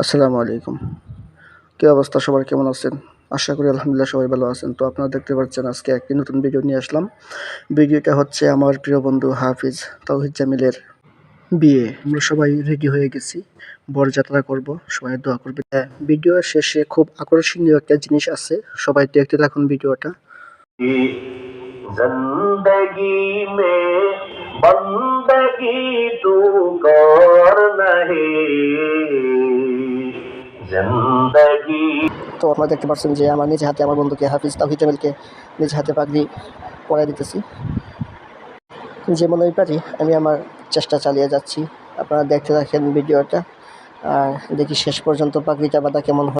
আসসালামু আলাইকুম। কি অবস্থা সবার, কেমন আছেন? আশা করি আলহামদুলিল্লাহ সবাই ভালো আছেন। তো আপনারা দেখতে পাচ্ছেন আজকে একটি নতুন ভিডিও নিয়ে আসলাম। ভিডিওটা হচ্ছে আমার প্রিয় বন্ধু হাফিজ তাওহিদ জামিলের বিয়ে। আমরা সবাই রেডি হয়ে গেছি, বরযাত্রা করব, সবাই দোয়া করবে। ভিডিও শেষে খুব আকর্ষণীয় একটা জিনিস আছে, সবাই দেখতে থাকুন ভিডিওটা। जिंदगी में बंदगी तू कर जिंदगी। তো আপনারা দেখতে পাচ্ছেন যে আমার নিজ হাতে আমার বন্ধুকে হাফিজ তাওহিদ জামিলকে নিজ হাতে পাগড়ি পরাই দিতেছি। যেমন ওই পারি আমি আমার চেষ্টা চালিয়ে যাচ্ছি। আপনারা দেখতে থাকেন ভিডিওটা, আর দেখি শেষ পর্যন্ত পাগড়িটা বাঁধা কেমন হয়।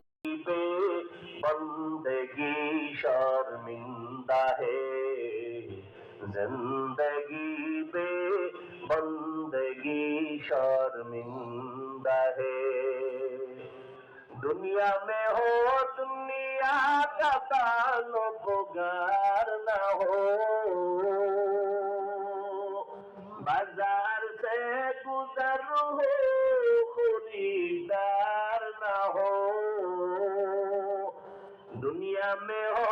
जिंदगी पे बंदगी शर्मिंदा है, दुनिया में हो दुनिया का ताल्लुकार ना हो, बाजार से गुजर हो खरीदार ना हो, दुनिया में हो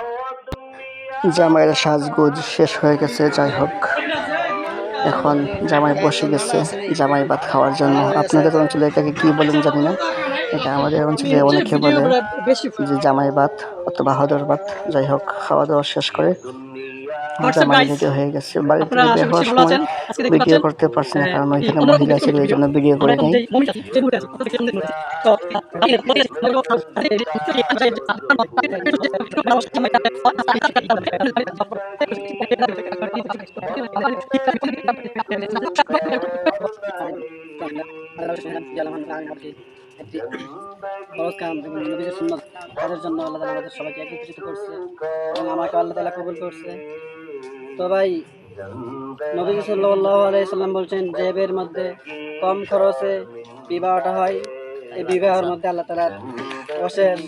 दुनिया। জামাইয়ের সাজগোজ শেষ হয়ে গেছে। যাই হোক, এখন জামাই বসে গেছে জামাই ভাত খাওয়ার জন্য। আপনাদের অঞ্চলে এটাকে কি বলেন জানি না, এটা আমাদের অঞ্চলে অনেকে বলে যে জামাই ভাত অথবা হাদর ভাত। যাই হোক, খাওয়া দাওয়া শেষ করে জামাই রেডি হয়ে গেছে। বাড়িতে বের হওয়ার সময় ভিডিও করতে পারছি না, কারণ ওইখানে মহিলা ছিল, এই জন্য ভিডিও করে নেই। একটি খরচ কাম এবং নবীর সুন্নাত তাদের জন্য আল্লাহ তাআলা আমাদের সবাইকে একত্রিত করছে এবং আমাকে আল্লাহ তাআলা কবুল করছে। তো ভাই, নবী সাল্লাল্লাহু আলাইহি সাল্লাম বলছেন যে বিয়ের মধ্যে কম খরচে বিবাহটা হয়, এই বিবাহের মধ্যে আল্লাহ তাআলার অশেষ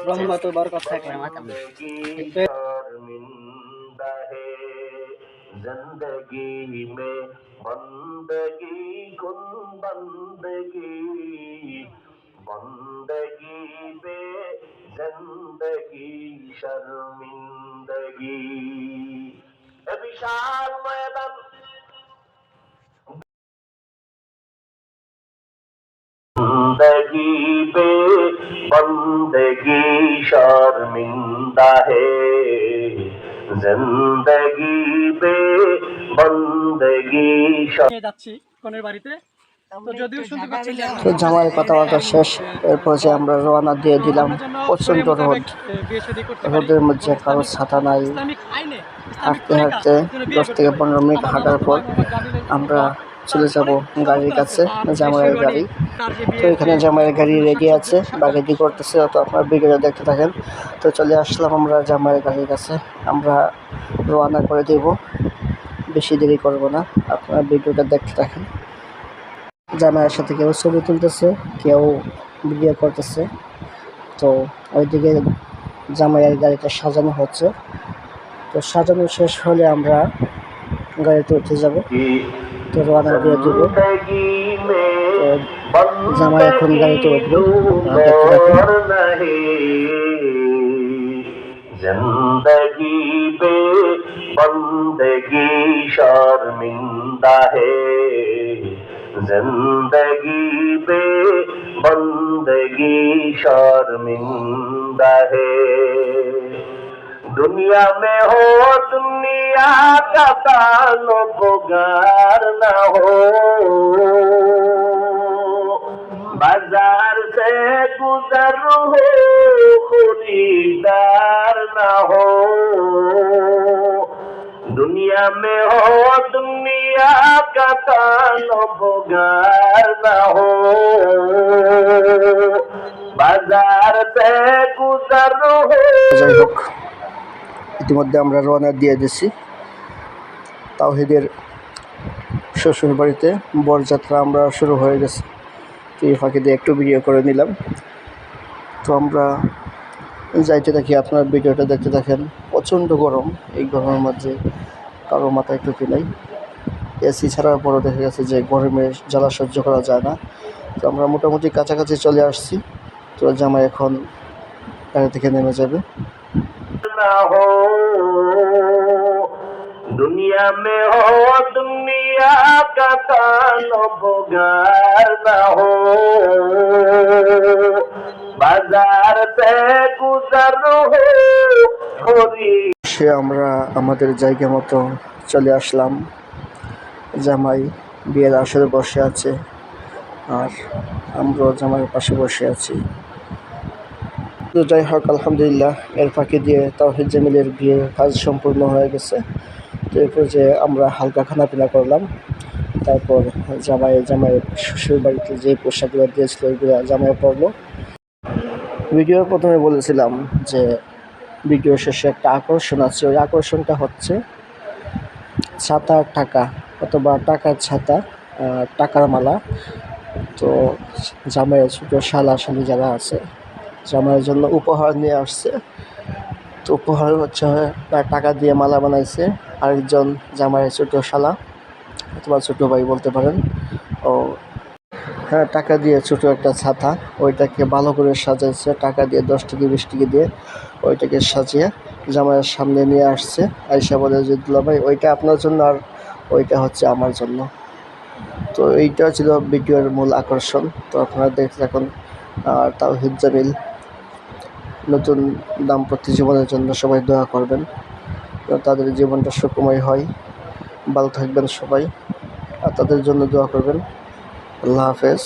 রহমত ও বরকত থাকে। जिंदगी में बंदगी कुन बंदगी बंदगी पे जिंदगी शर्मिंदगी। विशाल मैदान जिंदगी पे बंदगी शर्मिंदा है, जिंदगी पे बंदगी যাচ্ছি কোনের বাড়িতে। তো জামাই কথাবার্তা শেষ, এরপর যে আমরা রওনা দিয়ে দিলাম। প্রচণ্ড রোদ, রোদের মধ্যে কারো ছাতা নাই। হাঁটতে হাঁটতে 10 থেকে 15 মিনিট হাঁটার পর আমরা চলে যাব গাড়ির কাছে, জামাইয়ের গাড়ি। তো এখানে জামাইয়ের গাড়ি রেডি আছে বা রেডি করতেছে, তো আপনার ভিডিওটা দেখতে থাকেন। তো চলে আসলাম আমরা জামাইয়ের গাড়ির কাছে, আমরা রওনা করে দেব, বেশি দেরি করব না। আপনার ভিডিওটা দেখতে থাকেন। জামাইয়ের সাথে কেউ ছবি তুলতেছে, কেউ ভিডিও করতেছে। তো ওইদিকে জামাইয়ের গাড়িটা সাজানো হচ্ছে। তো সাজানো শেষ হলে আমরা গাড়িতে উঠে যাব, তো রওনা দিয়ে দেব। তো জামাই এখন গাড়িতে উঠবে, দেখতে থাকুন। जिंदगी पे बंदगी शर्मिंदा है, जिंदगी पे बंदगी शर्मिंदा है, दुनिया में हो दुनिया का ताल्लुकार ना हो, बाजार से गुजर हो खरीदार ना हो, दुनिया में हो दुनिया का ताल्लुकार ना हो, बाजार से गुजर हो। যাই হোক, ইতিমধ্যে আমরা রওনা দিয়ে দিছি তাওহিদের শ্বশুর বাড়িতে। বরযাত্রা আমরা শুরু হয়ে গেছে। তো এই ফাঁকে দিয়ে একটু ভিডিও করে নিলাম। তো আমরা যাইতে থাকি, আপনার ভিডিওটা দেখতে থাকেন। প্রচণ্ড গরম, এই গরমের মধ্যে কারো মাথায় টুপি নাই। এসি ছাড়ার পরও দেখা গেছে যে গরমে জ্বালা সহ্য করা যায় না। তো আমরা মোটামুটি কাছাকাছি চলে আসছি। তো জামাই এখন গাড়ি থেকে নেমে যাবে। दुनिया में हो दुनिया का ताल्लुकार न हो बाजार से गुजर हो সে আমরা আমাদের জায়গা মতো চলে আসলাম। জামাই বিয়ের আসরে বসে আছে আর আমরাও জামাইয়ের পাশে বসে আছি। তো যাই হোক, আলহামদুলিল্লাহ, এর ফাঁকি দিয়ে তাওহিদ জামিলের বিয়ের কাজ সম্পূর্ণ হয়ে গেছে। তো এরপর যে আমরা হালকা খানাপিনা করলাম, তারপর জামাইয়ের শ্বশুর বাড়িতে যে পোশাকগুলো দিয়েছিল ওইগুলো জামাই পরলো। ভিডিওর প্রথমে বলেছিলাম যে ভিডিও শেষে একটা আকর্ষণ আছে, ওই আকর্ষণটা হচ্ছে ছাতার টাকা অথবা টাকার ছাতা, টাকার মালা। তো জামাইয়ের ছোট শালা শালি যারা আছে জামাইয়ের জন্য উপহার নিয়ে আসছে। তো উপহার হচ্ছে টাকা দিয়ে মালা বানাইছে আরেকজন জামাইয়ের ছোট শালা অথবা ছোট ভাই বলতে পারেন। ও হ্যাঁ, টাকা দিয়ে ছোট একটা ছাতা, ওইটাকে ভালো করে সাজাইছে টাকা দিয়ে 10 থেকে 20 টাকা দিয়ে ওইটাকে সাজিয়ে জামাইয়ের সামনে নিয়ে আসছে। আয়সা বলে যে দুলাভাই ওইটা আপনার জন্য আর ওইটা হচ্ছে আমার জন্য। তো এইটা ছিল ভিডিওর মূল আকর্ষণ। তো আপনারা দেখতে থাকুন। আর তাওহিদ জামিল নতুন দাম্পত্য জীবনের জন্য সবাই দোয়া করবেন, তাদের জীবনটা সুখময় হয়। ভালো থাকবেন সবাই আর তাদের জন্য দোয়া করবেন। আল্লাহ হাফেজ।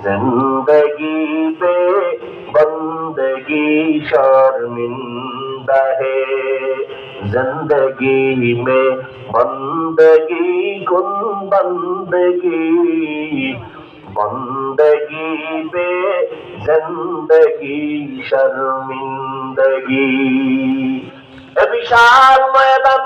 जिंदगी पे बंदगी शर्मिंदा है जिंदगी में बंदगी कुन बंदगी बंदगी पे जिंदगी शर्मिंदगी विशाल मैदान